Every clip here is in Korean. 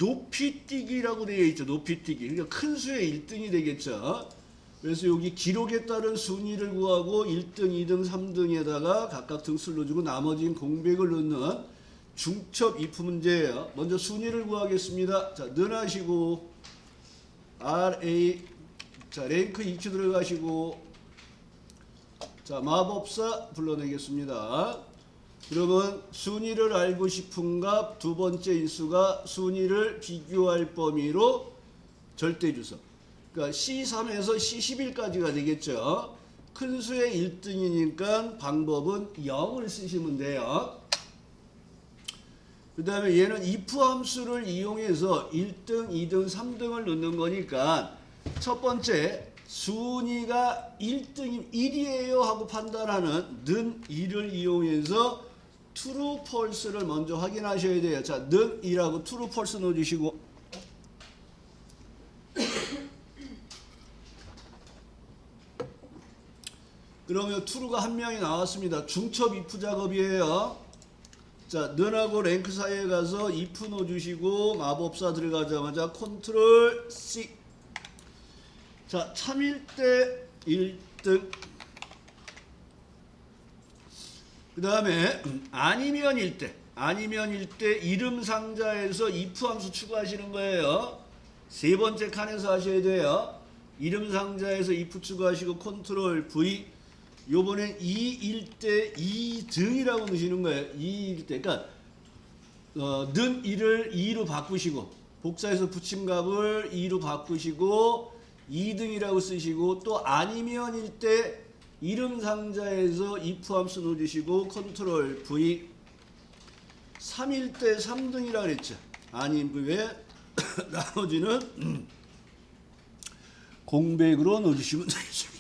높이뛰기라고 되어 있죠. 높이뛰기. 그러니까 큰 수의 1등이 되겠죠. 그래서 여기 기록에 따른 순위를 구하고 1등, 2등, 3등에다가 각각 등수를 주고 나머지는 공백을 넣는 중첩 if 문제예요. 먼저 순위를 구하겠습니다. 자, 능하시고 RA 자, 랭크 EQ 들어가시고 자, 마법사 불러내겠습니다. 그러면 순위를 알고 싶은 값 두 번째 인수가 순위를 비교할 범위로 절대주소. 그러니까 C3에서 C11까지가 되겠죠. 큰 수의 1등이니까 방법은 0을 쓰시면 돼요. 그 다음에 얘는 if 함수를 이용해서 1등, 2등, 3등을 넣는 거니까 첫 번째 순위가 1등이 1이에요 하고 판단하는 는 2를 이용해서 true, false를 먼저 확인하셔야 돼요. 자, 는 2라고 true, false 넣어주시고 그러면 true가 한 명이 나왔습니다. 중첩 if 작업이에요. 자, 는하고 랭크 사이에 가서 if 넣어주시고 마법사 들어가자마자 컨트롤 C. 자, 참일 때 1등. 그 다음에 아니면 일 때. 아니면 일 때 이름 상자에서 if 함수 추가하시는 거예요. 세 번째 칸에서 하셔야 돼요. 이름 상자에서 if 추가하시고 컨트롤 V. 요번엔 2일 때 2등이라고 넣으시는 거예요. 2일 때. 그러니까 는 1을 2로 바꾸시고 복사해서 붙임값을 2로 바꾸시고 2등이라고 쓰시고 또 아니면일 때 이름 상자에서 if 함수 넣어주시고 컨트롤 V. 3일 때 3등이라고 그랬죠. 아니 왜 나머지는 공백으로 넣어주시면 되겠습니다.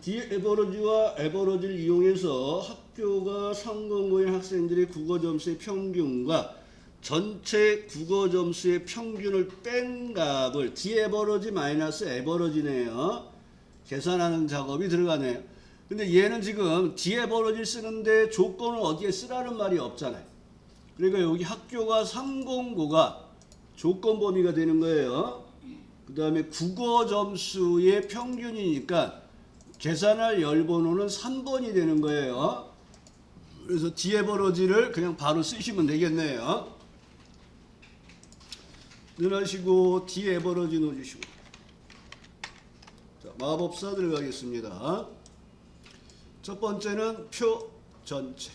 디에버러지와 에버러지를 이용해서 학교가 상공고인 학생들의 국어 점수의 평균과 전체 국어 점수의 평균을 뺀 값을 디에버러지 마이너스 에버러지네요. 계산하는 작업이 들어가네요. 근데 얘는 지금 디에버러지를 쓰는데 조건을 어디에 쓰라는 말이 없잖아요. 그러니까 여기 학교가 상공고가 조건 범위가 되는 거예요. 그 다음에 국어 점수의 평균이니까 계산할 열번호는 3번이 되는 거예요. 그래서 디에버러지를 그냥 바로 쓰시면 되겠네요. 늘하시고 디에버러지 넣어주시고 자, 마법사 들어가겠습니다. 첫 번째는 표 전체.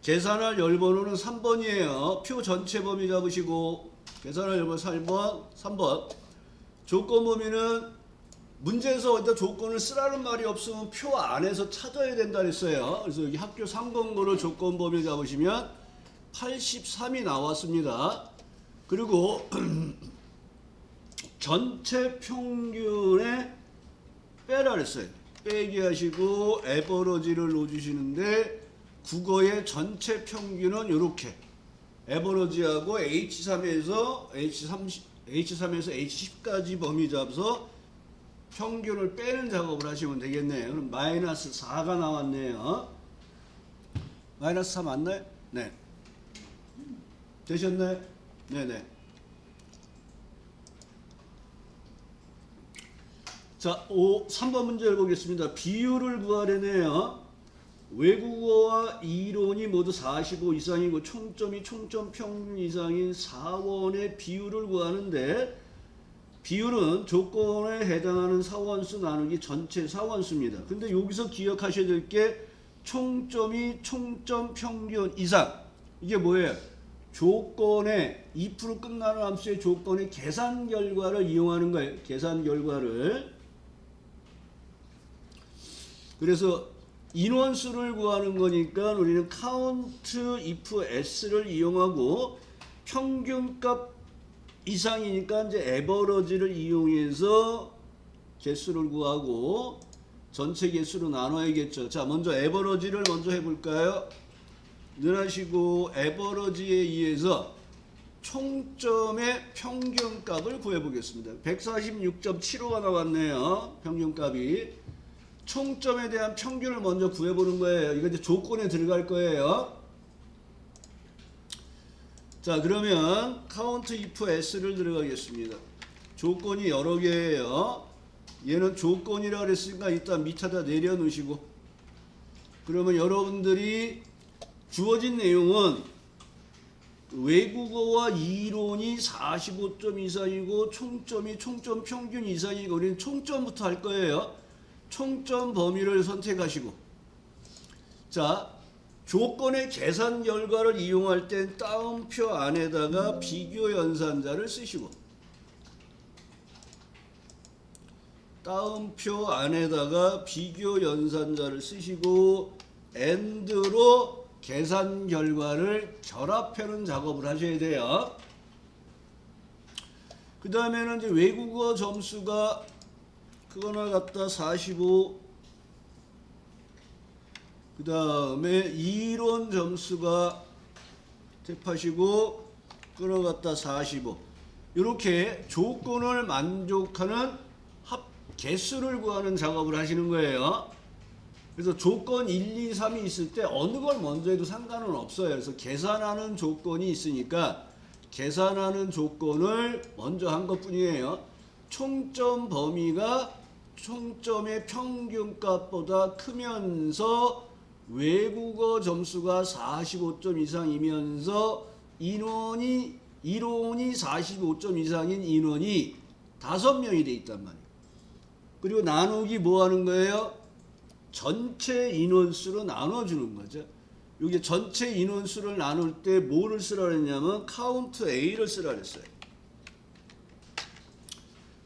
계산할 열번호는 3번이에요. 표 전체 범위 잡으시고 계산할 열번호 3번. 조건 범위는 문제에서 어디다 조건을 쓰라는 말이 없으면 표 안에서 찾아야 된다 그랬어요. 그래서 여기 학교 상공고를 조건 범위 잡으시면 83이 나왔습니다. 그리고 전체 평균에 빼라 그랬어요. 빼기 하시고 에버러지를 넣어주시는데 국어의 전체 평균은 이렇게 에버러지하고 H3에서 H10까지 범위 잡아서 평균을 빼는 작업을 하시면 되겠네요. 그럼 마이너스 4가 나왔네요. 마이너스 4 맞나요? 네. 되셨나요? 네네. 자, 3번 문제를 보겠습니다. 비율을 구하려네요. 외국어와 이론이 모두 45 이상이고 총점이 총점 평균 이상인 4원의 비율을 구하는데 비율은 조건에 해당하는 사원수 나누기 전체 사원수입니다. 근데 여기서 기억하셔야 될 게 총점이 총점 평균 이상. 이게 뭐예요? 조건에 2% 끝나는 함수의 조건의 계산 결과를 이용하는 거예요. 계산 결과를. 그래서 인원수를 구하는 거니까 우리는 count if s를 이용하고 평균값 이상이니까 이제 에버러지를 이용해서 개수를 구하고 전체 개수로 나눠야겠죠. 자, 먼저 에버러지를 먼저 해볼까요? 늘하시고 에버러지에 의해서 총점의 평균값을 구해보겠습니다. 146.75가 나왔네요. 평균값이. 총점에 대한 평균을 먼저 구해보는 거예요. 이거 이제 조건에 들어갈 거예요. 자, 그러면 count if s를 들어가겠습니다. 조건이 여러 개예요. 얘는 조건이라 그랬으니까 일단 밑에다 내려놓으시고, 그러면 여러분들이 주어진 내용은 외국어와 이론이 45점 이상이고 총점 평균 이상이고, 우리는 총점부터 할 거예요. 총점 범위를 선택하시고, 자, 조건의 계산 결과를 이용할 땐 따옴표 안에다가 비교 연산자를 쓰시고, 따옴표 안에다가 비교 연산자를 쓰시고 AND로 계산 결과를 결합하는 작업을 하셔야 돼요. 그 다음에는 이제 외국어 점수가 그거나 갖다 45, 그 다음에 이론 점수가 탭하시고 그거나 갖다 45, 이렇게 조건을 만족하는 개수를 구하는 작업을 하시는 거예요. 그래서 조건 1, 2, 3이 있을 때 어느 걸 먼저 해도 상관은 없어요. 그래서 계산하는 조건이 있으니까 계산하는 조건을 먼저 한 것뿐이에요. 총점 범위가 총점의 평균값보다 크면서 외국어 점수가 45점 이상이면서 이론이 45점 이상인 인원이 5명이 돼 있단 말이에요. 그리고 나누기 뭐 하는 거예요? 전체 인원수로 나눠주는 거죠. 여기 전체 인원수를 나눌 때 뭐를 쓰라 그랬냐면 count A를 쓰라 그랬어요.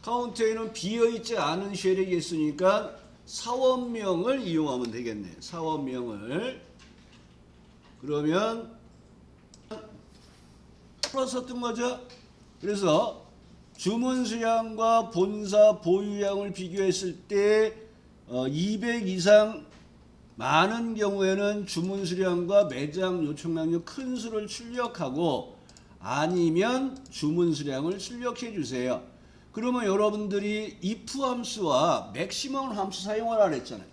count A는 비어있지 않은 쉐렉이 있으니까 사원명을 이용하면 되겠네요. 사원명을. 그러면 플러스 뜬 거죠. 그래서 주문 수량과 본사 보유량을 비교했을 때 200 이상 많은 경우에는 주문 수량과 매장 요청량의 큰 수를 출력하고, 아니면 주문 수량을 출력해 주세요. 그러면 여러분들이 if 함수와 maximum 함수 사용하라 그랬잖아요.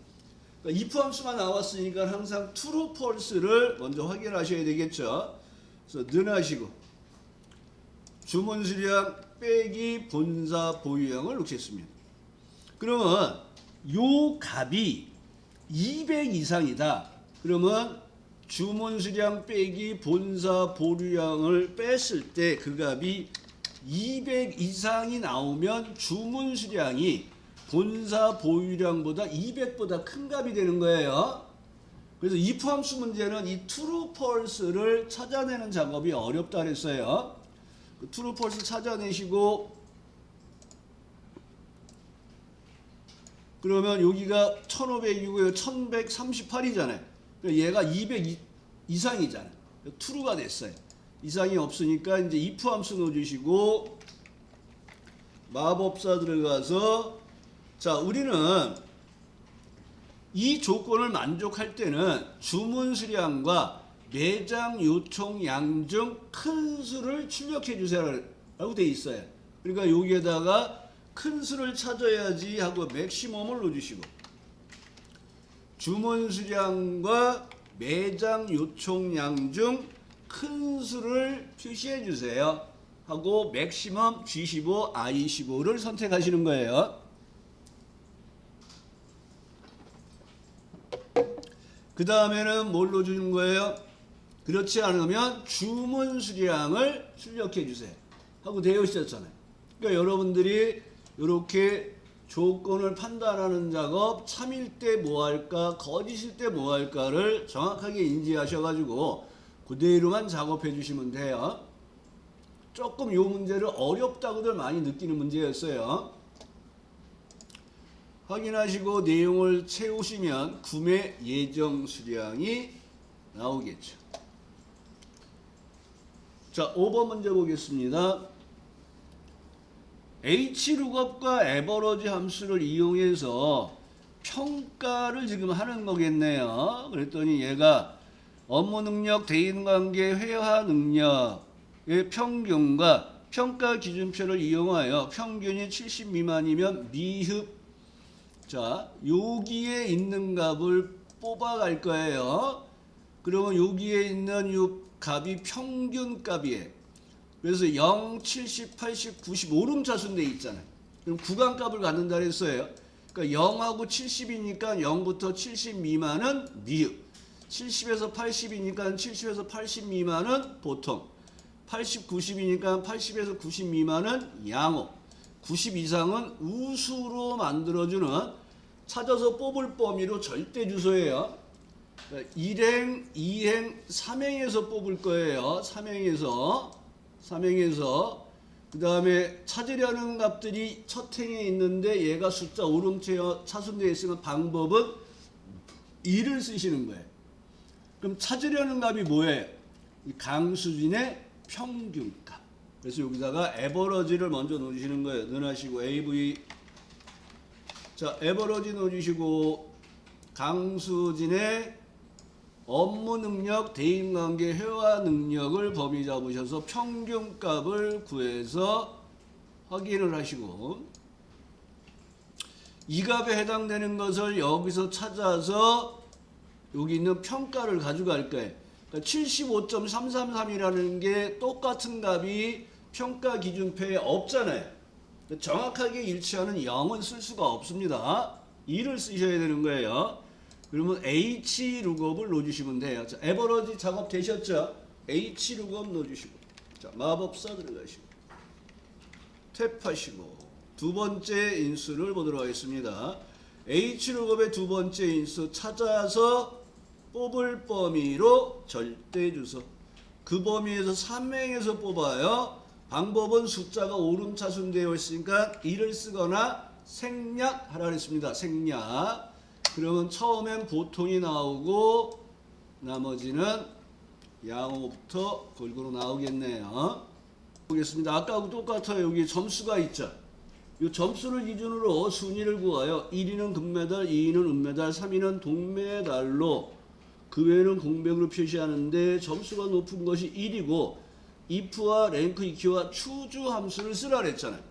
그러니까 if 함수가 나왔으니까 항상 true, false를 먼저 확인하셔야 되겠죠. 그래서 능하시고 주문 수량 빼기 본사 보유량을 넣겠습니다. 그러면 요 값이 200 이상이다. 그러면 주문 수량 빼기 본사 보유량을 뺐을 때 그 값이 200 이상이 나오면 주문 수량이 본사 보유량보다 200보다 큰 값이 되는 거예요. 그래서 if 함수 문제는 이 true, false를 찾아내는 작업이 어렵다 그랬어요. true, false 찾아내시고, 그러면 여기가 1500이고요. 1138이잖아요. 얘가 200 이상이잖아요. true가 됐어요. 이상이 없으니까 이제 if 함수 넣어주시고 마법사 들어가서, 자, 우리는 이 조건을 만족할 때는 주문 수량과 매장 요청량 중 큰 수를 출력해 주세요 라고 돼 있어요. 그러니까 여기에다가 큰 수를 찾아야지 하고 맥시멈을 넣어주시고, 주문 수량과 매장 요청량 중 큰 수를 표시해 주세요 하고 맥시멈 G15, I15를 선택하시는 거예요. 그 다음에는 뭘 넣어주는 거예요? 그렇지 않으면 주문 수량을 출력해 주세요 하고 되어 있었잖아요. 그러니까 여러분들이 이렇게 조건을 판단하는 작업, 참일 때 뭐 할까, 거짓일 때 뭐 할까를 정확하게 인지하셔가지고 그대로만 작업해 주시면 돼요. 조금 이 문제를 어렵다고들 많이 느끼는 문제였어요. 확인하시고 내용을 채우시면 구매 예정 수량이 나오겠죠. 자, 5번 문제 보겠습니다. H룩업과 에버러지 함수를 이용해서 평가를 지금 하는 거겠네요. 그랬더니 얘가 업무 능력, 대인관계, 회화 능력의 평균과 평가 기준표를 이용하여 평균이 70 미만이면 미흡. 자, 여기에 있는 값을 뽑아갈 거예요. 그러면 여기에 있는 이 값이 평균 값이에요. 그래서 0, 70, 80, 90 오름차순 돼 있잖아요. 그럼 구간값을 갖는다 그랬어요. 그러니까 0하고 70이니까 0부터 70 미만은 미흡. 70에서 80이니까 70에서 80 미만은 보통. 80, 90이니까 80에서 90 미만은 양호. 90 이상은 우수로 만들어주는 찾아서 뽑을 범위로 절대 주소예요. 1행, 2행, 3행에서 뽑을 거예요. 3행에서 그 다음에 찾으려는 값들이 첫 행에 있는데 얘가 숫자 오름차순되어 있으면 방법은 2를 쓰시는 거예요. 그럼 찾으려는 값이 뭐예요? 강수진의 평균값. 그래서 여기다가 에버러지를 먼저 넣으시는 거예요. 넣으시고 AV. 자, 에버러지 넣어주시고 강수진의 업무 능력, 대인관계, 회화 능력을 범위 잡으셔서 평균값을 구해서 확인을 하시고 이 값에 해당되는 것을 여기서 찾아서 여기 있는 평가를 가져갈 거예요. 그러니까 75.333이라는 게 똑같은 값이 평가 기준표에 없잖아요. 그러니까 정확하게 일치하는 0은 쓸 수가 없습니다. 2를 쓰셔야 되는 거예요. 그러면 H룩업을 넣어주시면 돼요. 자, 에버러지 작업 되셨죠? H룩업 넣어주시고, 자, 마법사 들어가시고, 탭하시고, 두 번째 인수를 보도록 하겠습니다. H룩업의 두 번째 인수 찾아서 뽑을 범위로 절대주소. 그 범위에서 3행에서 뽑아요. 방법은 숫자가 오름차순 되어 있으니까 1을 쓰거나 생략하라 그랬습니다. 생략. 그러면 처음엔 보통이 나오고 나머지는 양호부터 골고루 나오겠네요. 보겠습니다. 아까하고 똑같아요. 여기 점수가 있죠. 이 점수를 기준으로 순위를 구하여 1위는 금메달, 2위는 은메달, 3위는 동메달로 그 외에는 공백으로 표시하는데 점수가 높은 것이 1이고 if와 랭크 EQ와 추주 함수를 쓰라 그랬잖아요.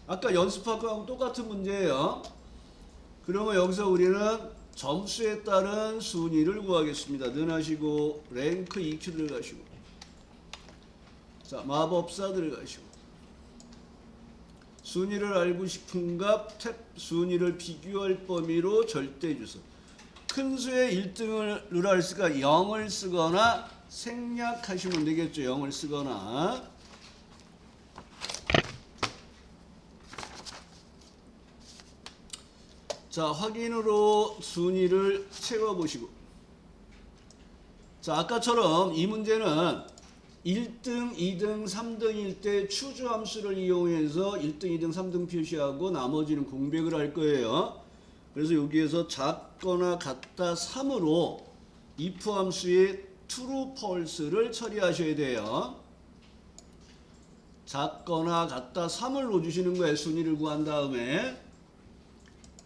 아까 연습할 거하고 똑같은 문제예요. 그러면 여기서 우리는 점수에 따른 순위를 구하겠습니다. 넣으시고 랭크 EQ 들어가시고, 자, 마법사 들어가시고, 순위를 알고 싶은 값 탭 순위를 비교할 범위로 절대주소. 큰 수의 1등을 누랄 수가 0을 쓰거나 생략하시면 되겠죠. 0을 쓰거나. 자, 확인으로 순위를 채워보시고, 자, 아까처럼 이 문제는 1등, 2등, 3등일 때 추주함수를 이용해서 1등, 2등, 3등 표시하고 나머지는 공백을 할 거예요. 그래서 여기에서 작거나 같다 3으로 if 함수의 true, false를 처리하셔야 돼요. 작거나 같다 3을 넣어주시는 거예요. 순위를 구한 다음에.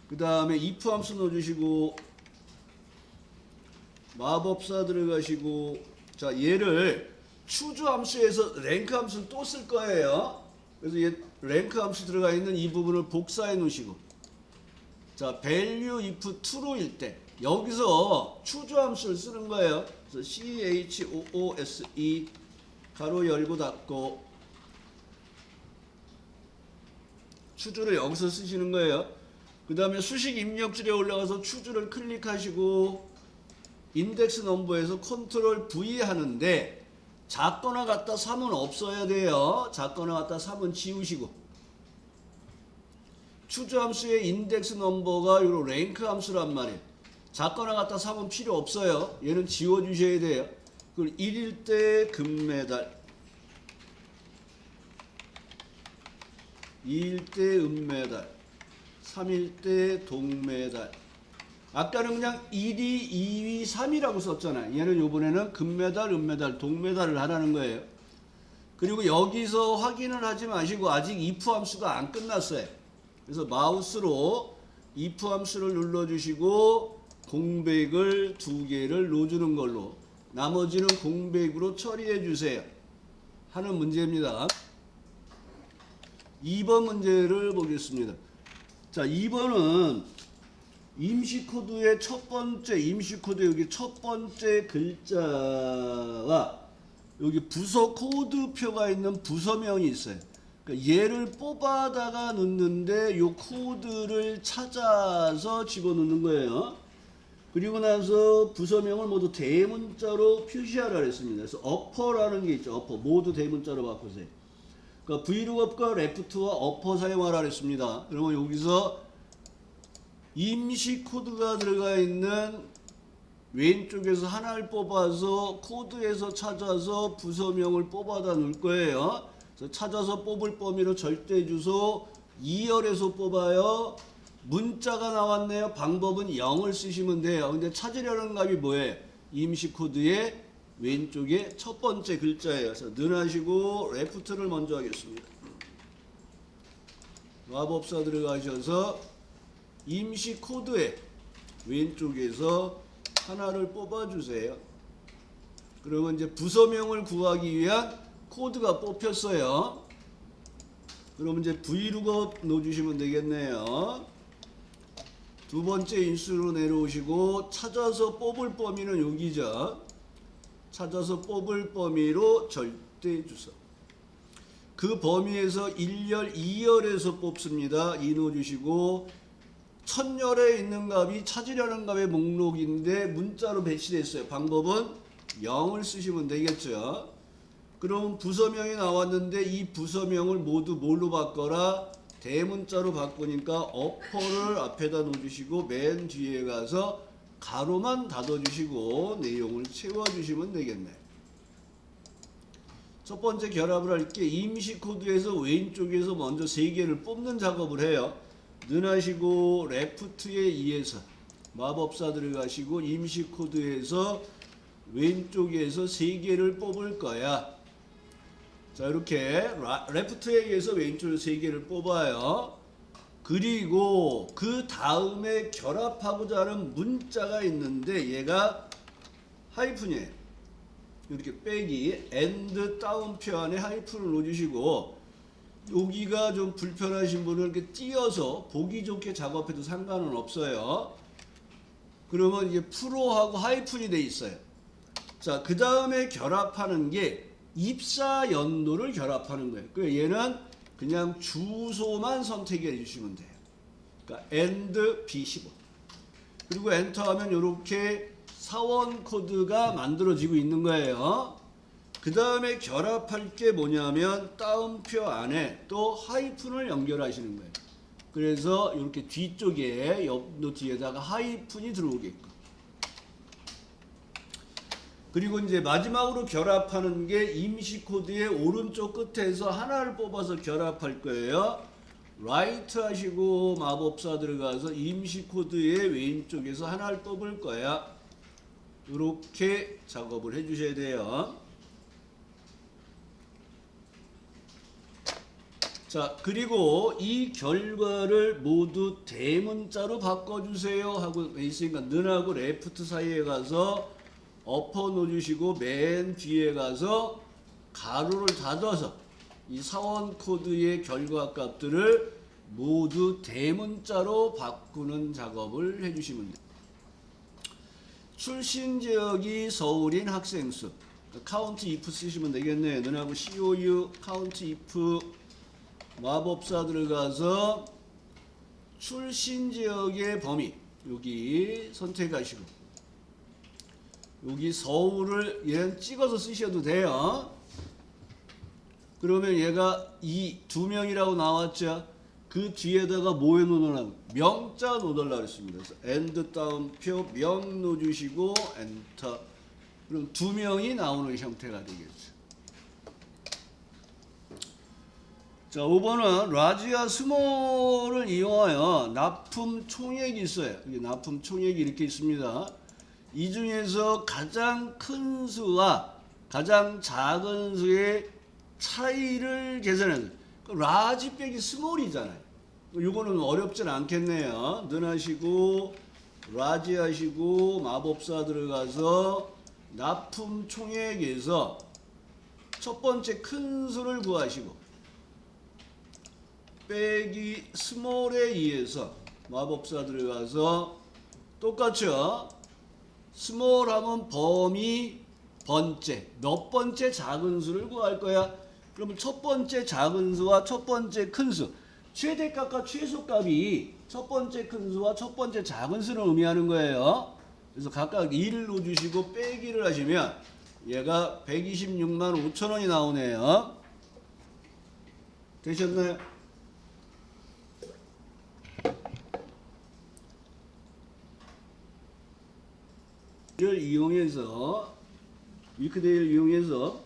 그 다음에 if 함수 넣어주시고 마법사 들어가시고, 자, 얘를 추주 함수에서 랭크 함수를 또 쓸 거예요. 그래서 얘 랭크 함수 들어가 있는 이 부분을 복사해 놓으시고, 자, value if true일 때 여기서 추주 함수를 쓰는 거예요. 그래서 choose 가로 열고 닫고 추주를 여기서 쓰시는 거예요. 그 다음에 수식 입력줄에 올라가서 추주를 클릭하시고 인덱스 넘버에서 컨트롤 V 하는데 작거나 같다 3은 없어야 돼요. 작거나 같다 3은 지우시고, 추주 함수의 인덱스 넘버가 요 랭크 함수란 말이에요. 작거나 같다 3은 필요 없어요. 얘는 지워주셔야 돼요. 그리고 1일 때 금메달, 2일 때 은메달, 3일 때 동메달. 아까는 그냥 1위, 2위, 3위라고 썼잖아요. 얘는 요번에는 금메달, 은메달, 동메달을 하라는 거예요. 그리고 여기서 확인을 하지 마시고 아직 if 함수가 안 끝났어요. 그래서 마우스로 if 함수를 눌러주시고 공백을 2개를 넣어주는 걸로 나머지는 공백으로 처리해 주세요 하는 문제입니다. 2번 문제를 보겠습니다. 자, 2번은 임시코드의 첫 번째, 임시코드 여기 첫 번째 글자와 여기 부서 코드표가 있는 부서명이 있어요. 그러니까 얘를 뽑아다가 넣는데 요 코드를 찾아서 집어넣는 거예요. 그리고 나서 부서명을 모두 대문자로 표시하라 그랬습니다. 그래서 어퍼라는 게 있죠. 어퍼 모두 대문자로 바꾸세요. 그러니까 vlookup과 left와 어퍼 사용하라 그랬습니다. 그러면 여기서 임시 코드가 들어가 있는 왼쪽에서 하나를 뽑아서 코드에서 찾아서 부서명을 뽑아다 놓을 거예요. 그래서 찾아서 뽑을 범위로 절대 주소 2열에서 뽑아요. 문자가 나왔네요. 방법은 0을 쓰시면 돼요. 근데 찾으려는 값이 뭐예요? 임시 코드의 왼쪽에 첫 번째 글자예요. 그래서 능하시고 레프트를 먼저 하겠습니다. 마법사 들어가셔서 임시 코드의 왼쪽에서 하나를 뽑아주세요. 그러면 이제 부서명을 구하기 위한 코드가 뽑혔어요. 그러면 이제 vlookup 넣어주시면 되겠네요. 두 번째 인수로 내려오시고 찾아서 뽑을 범위는 여기죠. 찾아서 뽑을 범위로 절대 주소. 그 범위에서 1열, 2열에서 뽑습니다. 2 넣어주시고 1000열에 있는 값이 찾으려는 값의 목록인데 문자로 배치됐어요. 방법은 0을 쓰시면 되겠죠. 그럼 부서명이 나왔는데 이 부서명을 모두 뭘로 바꿔라? 대문자로 바꾸니까 어퍼를 앞에다 놓으시고 맨 뒤에 가서 가로만 닫아주시고 내용을 채워주시면 되겠네. 첫 번째 결합을 할 게 임시 코드에서 왼쪽에서 먼저 3개를 뽑는 작업을 해요. 능하시고 레프트에 의해서 마법사 들어가시고 임시 코드에서 왼쪽에서 3개를 뽑을 거야. 자, 이렇게 레프트에 의해서 왼쪽으로 3개를 뽑아요. 그리고 그 다음에 결합하고자 하는 문자가 있는데 얘가 하이픈이에요. 이렇게 빼기 and 다운표 안에 하이픈을 넣어주시고 여기가 좀 불편하신 분은 이렇게 띄어서 보기 좋게 작업해도 상관은 없어요. 그러면 이게 프로하고 하이픈이 돼 있어요. 자, 그 다음에 결합하는 게 입사 연도를 결합하는 거예요. 그러니까 얘는 그냥 주소만 선택해 주시면 돼요. 그러니까 and B15. 그리고 엔터하면 이렇게 사원 코드가 만들어지고 있는 거예요. 그 다음에 결합할 게 뭐냐면 다운표 안에 또 하이픈을 연결하시는 거예요. 그래서 이렇게 뒤쪽에 옆 뒤에다가 하이픈이 들어오게끔. 그리고 이제 마지막으로 결합하는 게 임시 코드의 오른쪽 끝에서 하나를 뽑아서 결합할 거예요. 라이트 하시고 마법사 들어가서 임시 코드의 왼쪽에서 하나를 뽑을 거야. 이렇게 작업을 해 주셔야 돼요. 자, 그리고 이 결과를 모두 대문자로 바꿔주세요 하고 있으니까 능하고 레프트 사이에 가서 어퍼 넣어주시고 맨 뒤에 가서 가로를 닫아서 이 사원 코드의 결과 값들을 모두 대문자로 바꾸는 작업을 해주시면 돼요. 출신 지역이 서울인 학생 수 카운트 if 쓰시면 되겠네요. 능하고 COU 카운트 if 마법사 들어가서 출신 지역의 범위 여기 선택하시고 여기 서울을 얘는 찍어서 쓰셔도 돼요. 그러면 얘가 이 2명이라고 나왔죠. 그 뒤에다가 뭐 해놓으려고? 명자 넣어달라고 했습니다. 그래서 and 다운표 명 넣어주시고 엔터. 그럼 2명이 나오는 형태가 되겠죠. 자, 5번은 라지와 스몰을 이용하여 납품 총액이 있어요. 여기 납품 총액이 이렇게 있습니다. 이 중에서 가장 큰 수와 가장 작은 수의 차이를 계산해서 라지 빼기 스몰이잖아요. 이거는 어렵진 않겠네요. 는 하시고 라지 하시고 마법사 들어가서 납품 총액에서 첫 번째 큰 수를 구하시고 빼기 스몰에 의해서 마법사 들어가서 똑같죠. 스몰 하면 범위 번째 몇 번째 작은 수를 구할 거야. 그러면 첫 번째 작은 수와 첫 번째 큰 수, 최대값과 최소값이 첫 번째 큰 수와 첫 번째 작은 수를 의미하는 거예요. 그래서 각각 2를 넣어주시고 빼기를 하시면 얘가 126만 5천 원이 나오네요. 되셨나요? 를 이용해서 위크데이를 이용해서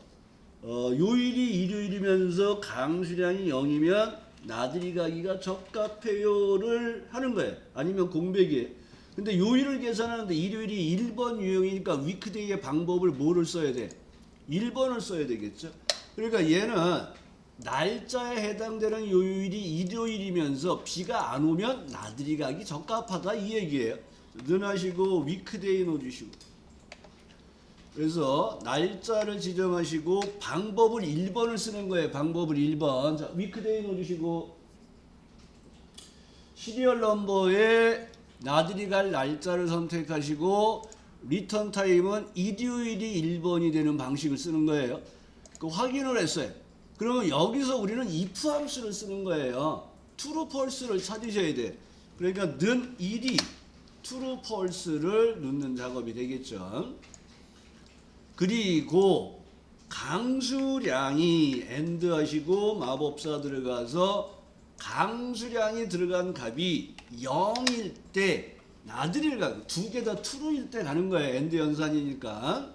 요일이 일요일이면서 강수량이 0이면 나들이 가기가 적합해요를 하는 거예요. 아니면 공백이에요. 근데 요일을 계산하는데 일요일이 1번 유형이니까 위크데이의 방법을 뭐를 써야 돼? 1번을 써야 되겠죠. 그러니까 얘는 날짜에 해당되는 요일이 일요일이면서 비가 안 오면 나들이 가기 적합하다 이 얘기예요. 는 하시고 위크데이 넣어주시고, 그래서 날짜를 지정하시고 방법을 1번을 쓰는 거예요. 방법을 1번. 자, 위크데이 넣어주시고 시리얼 넘버에 나들이 갈 날짜를 선택하시고 리턴 타임은 일요일이 1번이 되는 방식을 쓰는 거예요. 그 확인을 했어요. 그러면 여기서 우리는 if 함수를 쓰는 거예요. true, false를 찾으셔야 돼. 그러니까 는 일이 true, false를 넣는 작업이 되겠죠. 그리고 강수량이 and 하시고 마법사 들어가서 강수량이 들어간 값이 0일 때 나들이를 가고 두 개 다 true일 때 가는 거예요. and 연산이니까.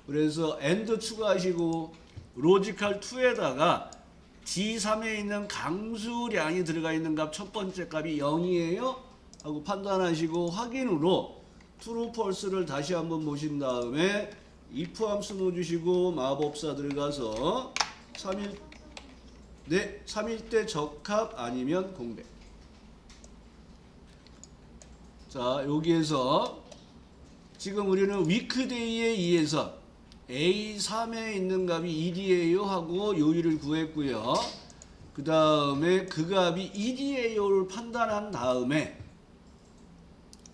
그래서 and 추가하시고 로지컬 2에다가 D3에 있는 강수량이 들어가 있는 값 첫 번째 값이 0이에요 하고 판단하시고 확인으로 true, false를 다시 한번 보신 다음에 if 함수 넣어주시고 마법사 들어가서 3일 때 적합 아니면 공백. 자, 여기에서 지금 우리는 위크데이에 의해서 A3에 있는 값이 1이에요 하고 요일을 구했고요. 그 다음에 그 값이 1이에요를 판단한 다음에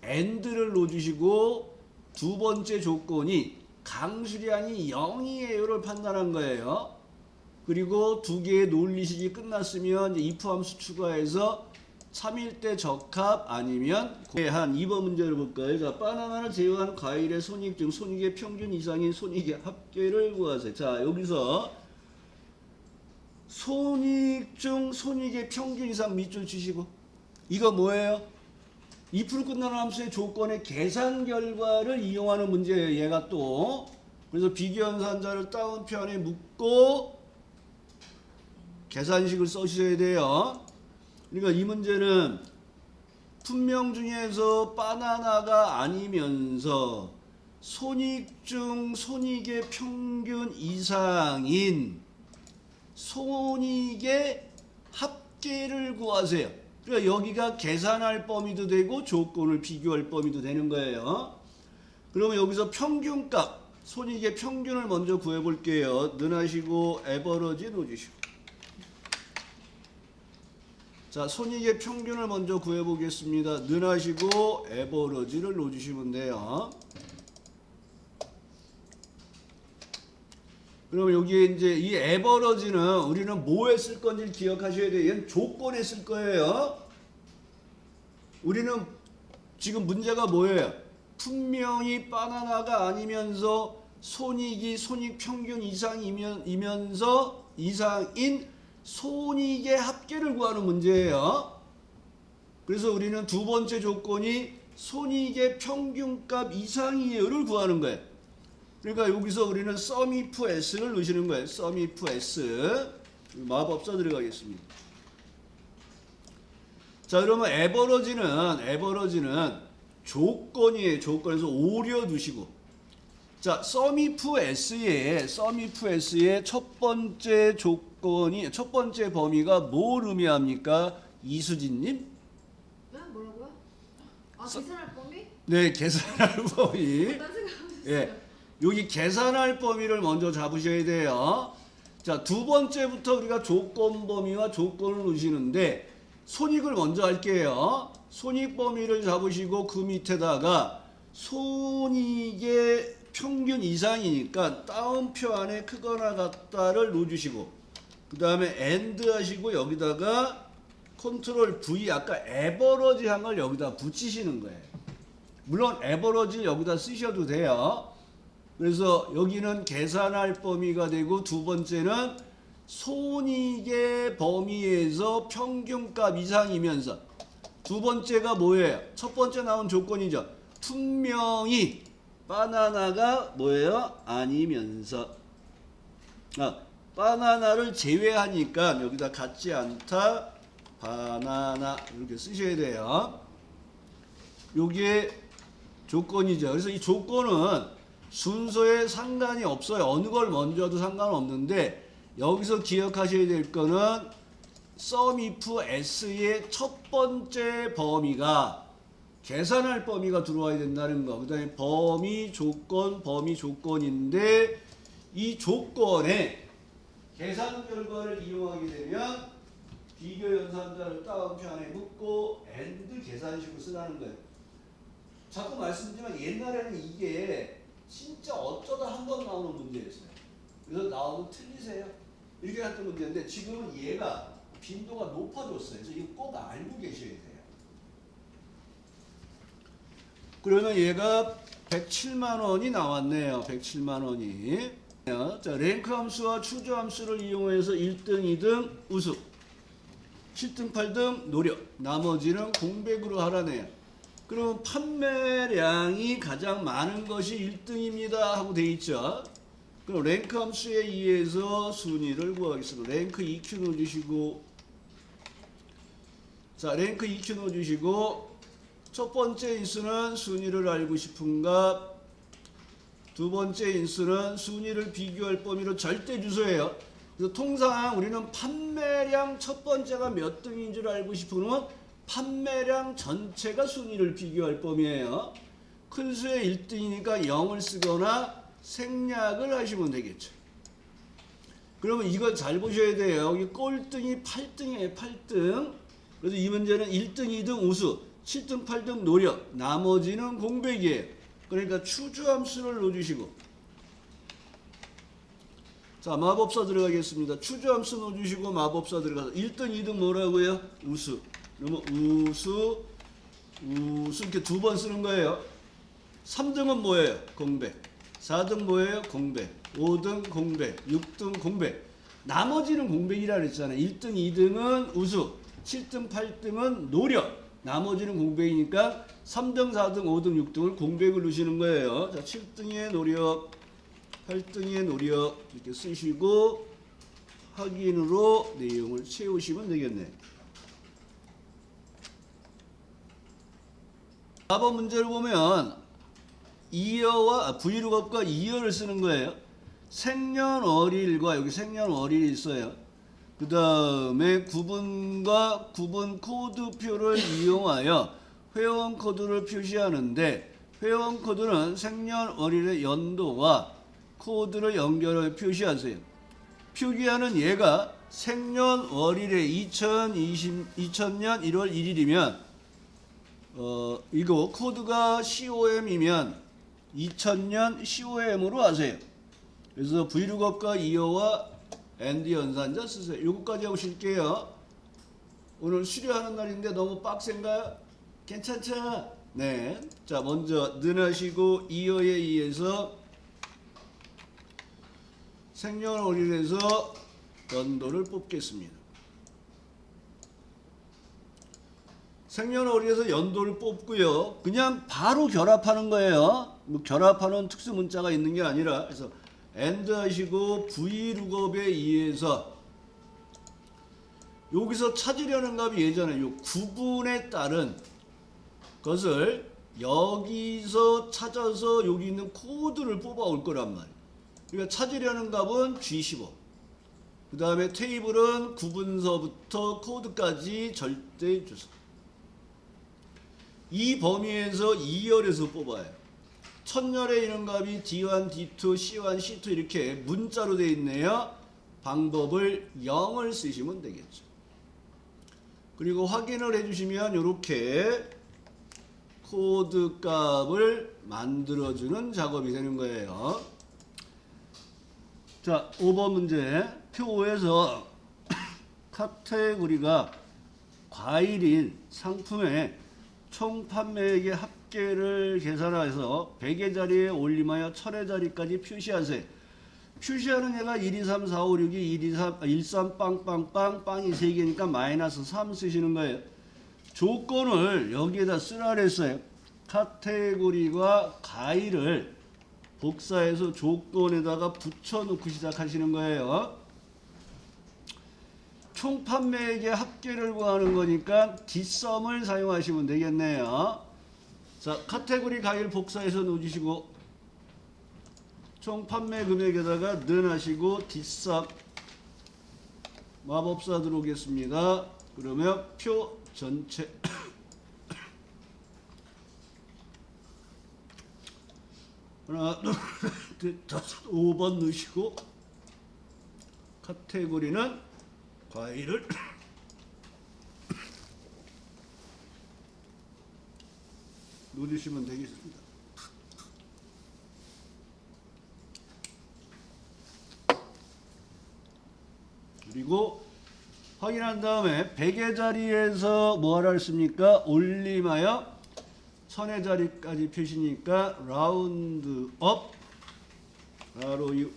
AND를 넣어주시고 두 번째 조건이 강수량이 0이에요를 판단한 거예요. 그리고 두 개의 논리식이 끝났으면 이제 if 함수 추가해서 3일 때 적합 아니면 한 2번 문제를 볼까요? 자, 바나나를 제외한 과일의 손익 중 손익의 평균 이상인 손익의 합계를 구하세요. 자, 여기서 손익 중 손익의 평균 이상 밑줄 치시고, 이거 뭐예요? if로 끝나는 함수의 조건의 계산 결과를 이용하는 문제예요. 얘가 또. 그래서 비교연산자를 다운편에 묶고 계산식을 써주셔야 돼요. 그러니까 이 문제는 품명 중에서 바나나가 아니면서 손익 중 손익의 평균 이상인 손익의 합계를 구하세요. 그러니까 여기가 계산할 범위도 되고 조건을 비교할 범위도 되는 거예요. 그러면 여기서 평균값, 손익의 평균을 먼저 구해볼게요. 는 하시고 에버러지 넣어주시고, 자, 손익의 평균을 먼저 구해보겠습니다. 는 하시고 에버러지를 넣어주시면 돼요. 그럼 여기에 이제 이 에버러지는 우리는 뭐에 쓸 건지 기억하셔야 돼요. 얘는 조건에 쓸 거예요. 우리는 지금 문제가 뭐예요? 분명히 바나나가 아니면서 손익이 손익 평균 이상이면서 이상인 손익의 합계를 구하는 문제예요. 그래서 우리는 두 번째 조건이 손익의 평균값 이상이에요를 구하는 거예요. 그러니까 여기서 우리는 sum if s를 넣으시는 거예요. sum if s. 마법사 들어가겠습니다. 자, 그러면 에버러지는 조건이에요. 조건에서 오려 두시고, 자, SUMIF S의 첫 번째 조건이, 첫 번째 범위가 뭘 의미합니까? 이수진님? 네? 뭐라고요? 아, 계산할 범위? 네, 계산할 범위. 딴 생각하고 있어요. 예, 여기 계산할 범위를 먼저 잡으셔야 돼요. 자, 두 번째부터 우리가 조건 범위와 조건을 놓으시는데 손익을 먼저 할게요. 손익 범위를 잡으시고 그 밑에다가 손익의 평균 이상이니까 따옴표 안에 크거나 같다를 놓아주시고 그 다음에 AND 하시고 여기다가 컨트롤 V 아까 에버러지 한 걸 여기다 붙이시는 거예요. 물론 에버러지를 여기다 쓰셔도 돼요. 그래서 여기는 계산할 범위가 되고 두 번째는 손익의 범위에서 평균값 이상이면서 두 번째가 뭐예요? 첫 번째 나온 조건이죠. 분명히 바나나가 뭐예요? 아니면서 바나나를 제외하니까 여기다 같지 않다 바나나 이렇게 쓰셔야 돼요. 요게 조건이죠. 그래서 이 조건은 순서에 상관이 없어요. 어느 걸 먼저 해도 상관없는데 여기서 기억하셔야 될 거는 SUMIF S의 첫 번째 범위가 계산할 범위가 들어와야 된다는 거. 그 다음에 범위 조건인데 이 조건에 계산 결과를 이용하게 되면 비교 연산자를 따옴표 안에 묶고 AND 계산식으로 쓰라는 거예요. 자꾸 말씀드리지만 옛날에는 이게 진짜 어쩌다 한 번 나오는 문제였어요. 그래서 나오면 틀리세요. 이렇게 했던 문제인데 지금은 얘가 빈도가 높아졌어요. 그래서 이거 꼭 알고 계셔야 돼요. 그러면 얘가 107만 원이 나왔네요. 107만 원이. 자, 랭크 함수와 추저 함수를 이용해서 1등, 2등 우수, 7등, 8등 노력, 나머지는 공백으로 하라네요. 그럼 판매량이 가장 많은 것이 1등입니다 하고 돼 있죠. 그럼 랭크 함수에 의해서 순위를 구하겠습니다. 랭크 EQ 넣어주시고, 자, 랭크 EQ 넣어주시고, 첫 번째 인수는 순위를 알고 싶은 값, 두 번째 인수는 순위를 비교할 범위로 절대 주소예요. 그래서 통상 우리는 판매량 첫 번째가 몇 등인 줄 알고 싶으면 판매량 전체가 순위를 비교할 범위예요. 큰 수의 1등이니까 0을 쓰거나 생략을 하시면 되겠죠. 그러면 이걸 잘 보셔야 돼요. 여기 꼴등이 8등이에요. 8등. 그래서 이 문제는 1등, 2등 우수, 7등, 8등 노력, 나머지는 공백이에요. 그러니까 추주함수를 넣어주시고, 자, 마법사 들어가겠습니다. 추주함수 넣어주시고 마법사 들어가서 1등, 2등 뭐라고요? 우수. 그러면 우수 이렇게 두 번 쓰는 거예요. 3등은 뭐예요? 공백. 4등 뭐예요? 공백. 5등 공백. 6등 공백. 나머지는 공백이라 그랬잖아요. 1등, 2등은 우수, 7등, 8등은 노력, 나머지는 공백이니까 3등, 4등, 5등, 6등을 공백을 넣으시는 거예요. 자, 7등의 노력, 8등의 노력 이렇게 쓰시고 확인으로 내용을 채우시면 되겠네요. 4번 문제를 보면 이어와 브이룩업과 이어를 쓰는 거예요. 생년월일과 여기 생년월일이 있어요. 그 다음에 구분과 구분 코드표를 이용하여 회원 코드를 표시하는데 회원 코드는 생년월일의 연도와 코드를 연결해 표시하세요. 표기하는 얘가 생년월일의 2000년 1월 1일이면 이거 코드가 COM이면 2000년 COM으로 하세요. 그래서 브이룩업과 이어와 AND 연산자 쓰세요. 요거까지 하고 쉴게요. 오늘 수료하는 날인데 너무 빡센가요? 괜찮죠? 네. 자, 먼저 능하시고 이어에 의해서 생년월일에서 연도를 뽑겠습니다. 생년월일에서 연도를 뽑고요. 그냥 바로 결합하는 거예요. 뭐 결합하는 특수 문자가 있는 게 아니라 그래서 AND 하시고 브이룩업에 의해서 여기서 찾으려는 값이 예전에 요 구분에 따른 것을 여기서 찾아서 여기 있는 코드를 뽑아올 거란 말이에요. 그러니까 찾으려는 값은 G15. 그 다음에 테이블은 구분서부터 코드까지 절대 주소. 이 범위에서 2열에서 뽑아요. 첫열에 있는 값이 D1, D2, C1, C2 이렇게 문자로 되어 있네요. 방법을 0을 쓰시면 되겠죠. 그리고 확인을 해주시면 이렇게 코드 값을 만들어주는 작업이 되는 거예요. 자, 5번 문제. 표 5에서 카테고리가 과일인 상품의 총 판매액의 합계를 계산해서 100의 자리에 올림하여 1000의 자리까지 표시하세요. 표시하는 얘가 1, 2, 3, 4, 5, 6이 1, 2, 3, 1, 3, 빵, 빵이 3개니까 마이너스 3 쓰시는 거예요. 조건을 여기에다 쓰라 그랬어요. 카테고리가 과일을 복사해서 조건에다가 붙여놓고 시작하시는 거예요. 총 판매액의 합계를 구하는 거니까 뒷섬을 사용하시면 되겠네요. 자, 카테고리 과일 복사해서 넣어주시고 총 판매 금액에다가 는 하시고 뒷섬 마법사 들어오겠습니다. 그러면 표 전체 하나, 둘, 셋, 다섯, 5번 넣으시고 카테고리는 과일을 넣어주시면 되겠습니다. 그리고 확인한 다음에 100의 자리에서 뭐하라 했습니까? 올림하여 1000의 자리까지 표시니까 라운드 업 바로 이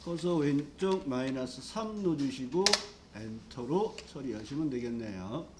커서 왼쪽 마이너스 3 넣어주시고 엔터로 처리하시면 되겠네요.